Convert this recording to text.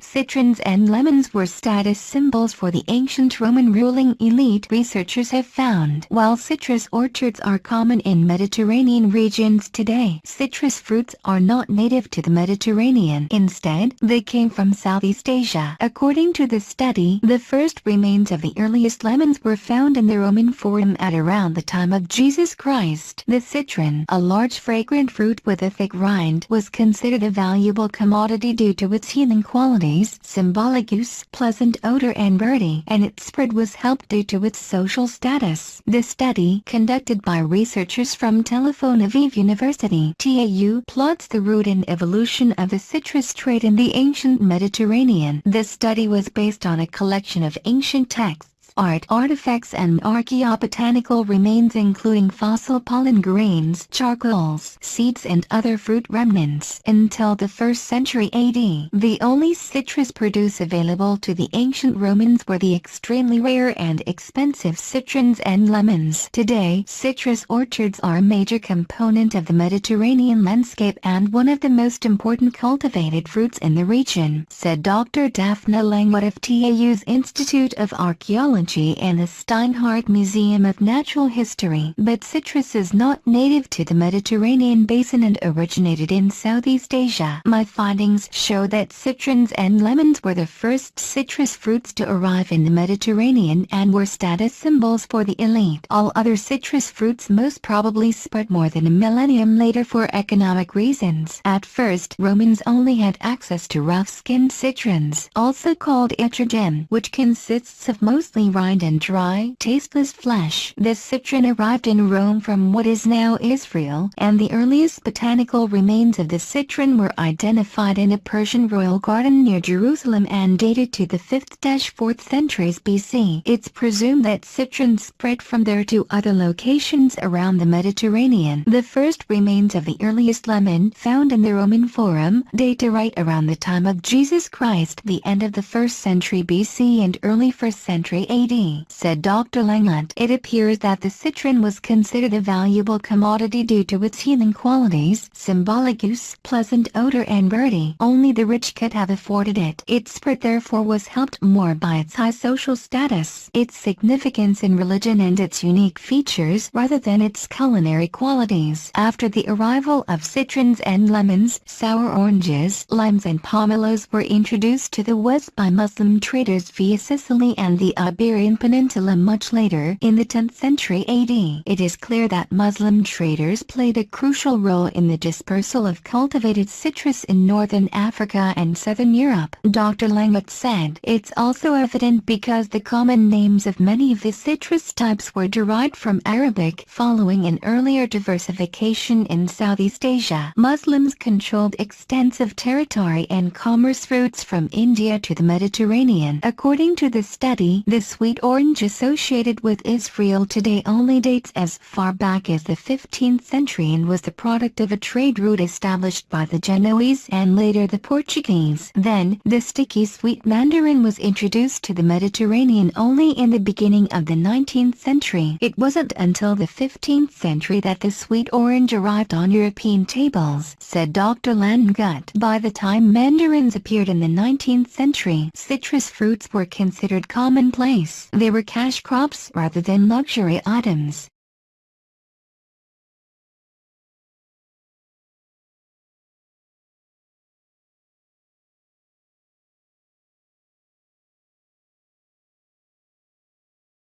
Citrons and lemons were status symbols for the ancient Roman ruling elite, researchers have found. While citrus orchards are common in Mediterranean regions today, citrus fruits are not native to the Mediterranean. Instead, they came from Southeast Asia. According to the study, the first remains of the earliest lemons were found in the Roman Forum at around the time of Jesus Christ. The citron, a large fragrant fruit with a thick rind, was considered a valuable commodity due to its healing qualities, symbolic use, pleasant odor and variety, and its spread was helped due to its social status. The study, conducted by researchers from Tel Aviv University (TAU), plots the route and evolution of the citrus trade in the ancient Mediterranean. The study was based on a collection of ancient texts, art artifacts and archaeobotanical remains including fossil pollen grains, charcoals, seeds and other fruit remnants. Until the 1st century AD, the only citrus produce available to the ancient Romans were the extremely rare and expensive citrons and lemons. Today, citrus orchards are a major component of the Mediterranean landscape and one of the most important cultivated fruits in the region, said Dr. Daphne Langwood of TAU's Institute of Archaeology and the Steinhardt Museum of Natural History. But citrus is not native to the Mediterranean basin and originated in Southeast Asia. My findings show that citrons and lemons were the first citrus fruits to arrive in the Mediterranean and were status symbols for the elite. All other citrus fruits most probably spread more than a millennium later for economic reasons. At first, Romans only had access to rough-skinned citrons, also called Citrons, which consists of mostly rind and dry, tasteless flesh. This citron arrived in Rome from what is now Israel, and the earliest botanical remains of the citron were identified in a Persian royal garden near Jerusalem and dated to the 5th-4th centuries BC. It's presumed that citrons spread from there to other locations around the Mediterranean. The first remains of the earliest lemon, found in the Roman Forum, date to right around the time of Jesus Christ, the end of the 1st century BC and early 1st century AD, said Dr. Langwood. It appears that the citron was considered a valuable commodity due to its healing qualities, symbolic use, pleasant odor and variety. Only the rich could have afforded it. Its spread therefore was helped more by its high social status, its significance in religion and its unique features rather than its culinary qualities. After the arrival of citrons and lemons, sour oranges, limes and pomelos were introduced to the West by Muslim traders via Sicily and the Iberian Peninsula much later, in the 10th century AD. It is clear that Muslim traders played a crucial role in the dispersal of cultivated citrus in northern Africa and southern Europe. Dr. Langwood said, it's also evident because the common names of many of the citrus types were derived from Arabic. Following an earlier diversification in Southeast Asia, Muslims controlled extensive territory and commerce routes from India to the Mediterranean. According to the study, the sweet orange associated with Israel today only dates as far back as the 15th century and was the product of a trade route established by the Genoese and later the Portuguese. Then, the sticky sweet mandarin was introduced to the Mediterranean only in the beginning of the 19th century. It wasn't until the 15th century that the sweet orange arrived on European tables, said Dr. Langwood. By the time mandarins appeared in the 19th century, citrus fruits were considered commonplace. They were cash crops rather than luxury items.